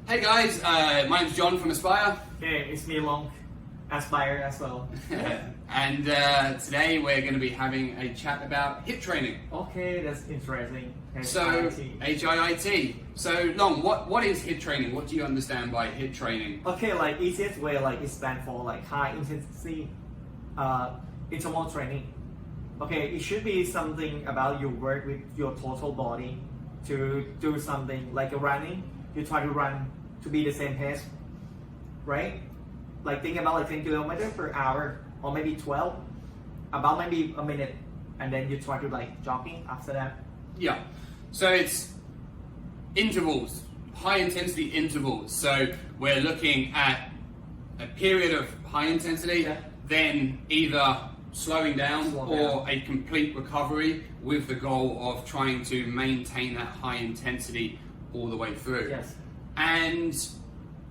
Hey guys, my name's John from Aspire. Hey, it's me Long, Aspire as well. And today we're going to be having a chat about HIIT training. Okay, that's interesting. So, HIIT. So, Long, what is HIIT training? What do you understand by HIIT training? Okay, like easiest way, like it stands for like high intensity interval training. Okay, it should be something about you work with your total body to do something like a running. You try to run to be the same pace, right? Like think about like 10 kilometers per hour or maybe 12, about maybe a minute, and then you try to like jogging after that. Yeah, so it's intervals, high intensity intervals. So we're looking at a period of high intensity, then either slowing down or a complete recovery with the goal of trying to maintain that high intensity all the way through. Yes. And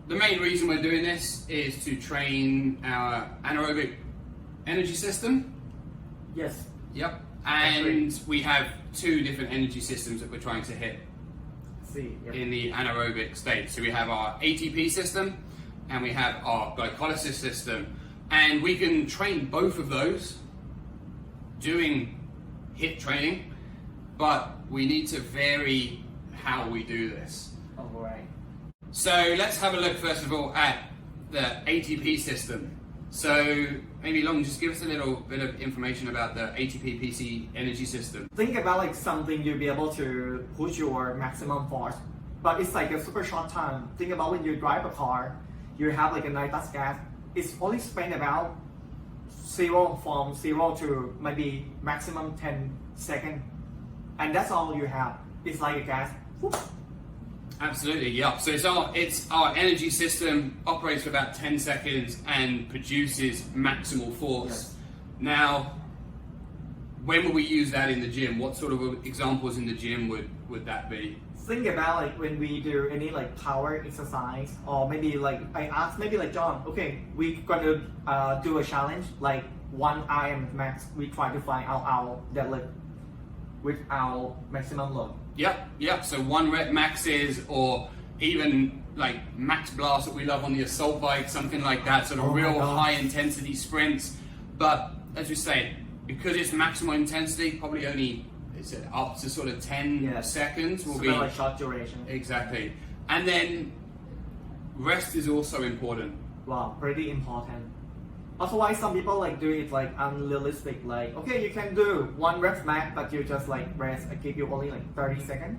the main reason we're doing this is to train our anaerobic energy system. Yes. Yep. And we have two different energy systems that we're trying to hit in the anaerobic state. So we have our ATP system and we have our glycolysis system. And we can train both of those doing HIIT training, but we need to vary how we do this. Alright. So let's have a look first of all at the ATP system. So maybe Long, just give us a little bit of information about the Atp Pc Energy System. Think about like something you'll be able to push your maximum force, but it's like a super short time. Think about when you drive a car, you have like a nitrous gas. It's only spent about from 0 to maybe maximum 10 seconds, and that's all you have. It's like a gas. Whoop. Absolutely, yeah. So it's our energy system operates for about 10 seconds and produces maximal force. Yes. Now, when would we use that in the gym? What sort of examples in the gym would that be? Think about like when we do any like power exercise, or maybe like I asked maybe like John, okay, we're gonna do a challenge like 1 RM max. We try to find out our deadlift with our maximum load. Yep. So 1 rep maxes, or even like max blast that we love on the assault bike, something like that, sort of real high intensity sprints. But as we say, because it's maximum intensity, probably only up to sort of 10 seconds will be like short duration. Exactly. And then rest is also important. Wow, pretty important. Also, why some people like do it like unrealistic, like okay, you can do 1 rep max, but you just like rest. I give you only like 30 seconds,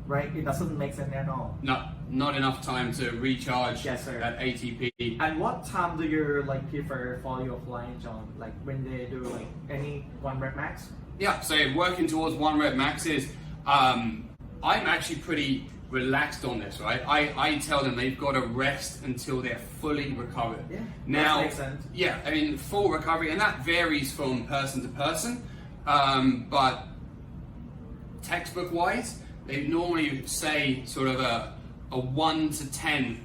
right? It doesn't make sense at all. No, not enough time to recharge that ATP. And what time do you like prefer for your client, John? Like when they do like any 1 rep max? Yeah, so working towards 1 rep maxes, I'm actually pretty relaxed on this, right? I tell them they've got to rest until they're fully recovered. Yeah, now, that makes sense. Yeah, I mean, full recovery, and that varies from person to person, but textbook-wise, they normally say sort of a 1 to 10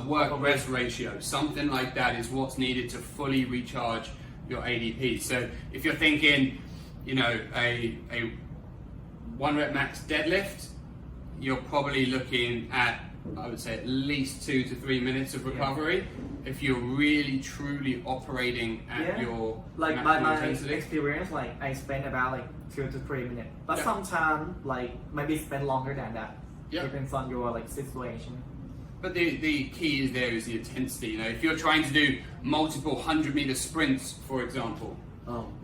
work-rest ratio. Something like that is what's needed to fully recharge your ADP. So if you're thinking, you know, a 1 rep max deadlift, you're probably looking at, I would say, at least 2 to 3 minutes of recovery. If you're really truly operating at your like maximum my intensity. experience, like I spend about like 2 to 3 minutes, but sometimes like maybe spend longer than that. Depends on your like situation. But the key is there is the intensity. You know, if you're trying to do multiple 100-meter sprints, for example,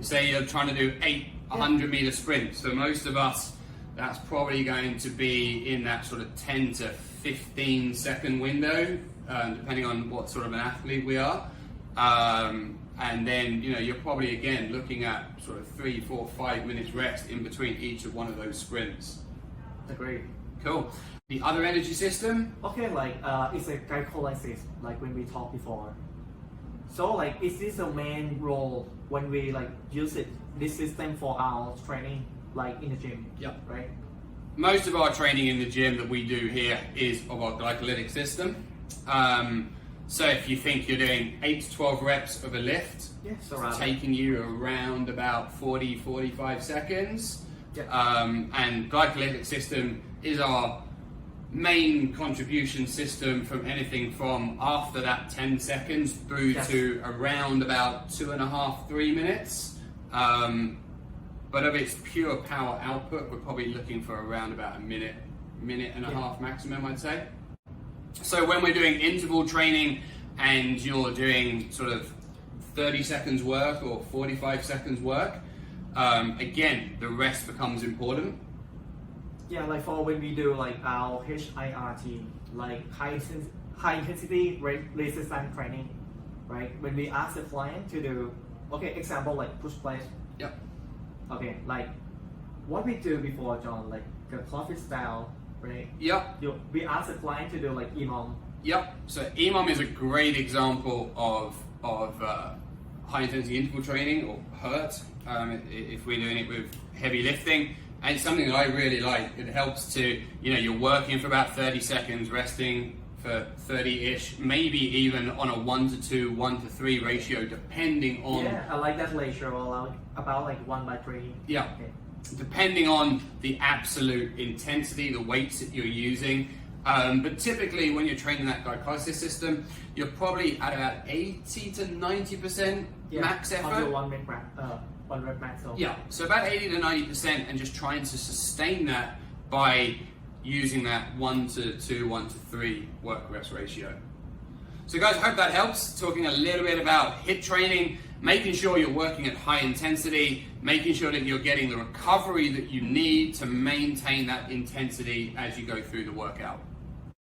say you're trying to do 8 100-meter sprints. For most of us, that's probably going to be in that sort of 10 to 15 second window, depending on what sort of an athlete we are. And then, you know, you're probably again looking at sort of 3, 4, 5 minutes rest in between each of one of those sprints. Agreed. Cool. The other energy system? Okay, like it's a glycolysis, like when we talked before. So like, is this a main role when we like use this system for our training, like in the gym? Yep. Right? Most of our training in the gym that we do here is of our glycolytic system. So if you think you're doing 8 to 12 reps of a lift, it's taking you around about 40-45 seconds. And glycolytic system is our main contribution system from anything from after that 10 seconds through to around about 2.5, 3 minutes. But of its pure power output, we're probably looking for around about a minute and a half maximum, I'd say. So when we're doing interval training and you're doing sort of 30 seconds work or 45 seconds work, again, the rest becomes important. Yeah, like for when we do like our HIIT, like high intensity resistance training, right? When we ask the client to do, okay, example like push plates. Yep. Okay, like what we do before, John, like the CrossFit style, right? Yep. We ask the client to do like EMOM. Yep. So EMOM is a great example of high intensity interval training, or HIIT, if we're doing it with heavy lifting. And it's something that I really like. It helps to, you're working for about 30 seconds, resting for 30-ish, maybe even on a 1:2, 1:3 ratio, depending on... Yeah, I like that ratio, about like 1/3. Yeah, okay. Depending on the absolute intensity, the weights that you're using. But typically when you're training that glycolysis system, you're probably at about 80 to 90% max effort. Under 1 rep max. Yeah, so about 80 to 90%, and just trying to sustain that by using that 1:2, 1:3 work-rest ratio. So guys, I hope that helps. Talking a little bit about HIIT training, making sure you're working at high intensity, making sure that you're getting the recovery that you need to maintain that intensity as you go through the workout.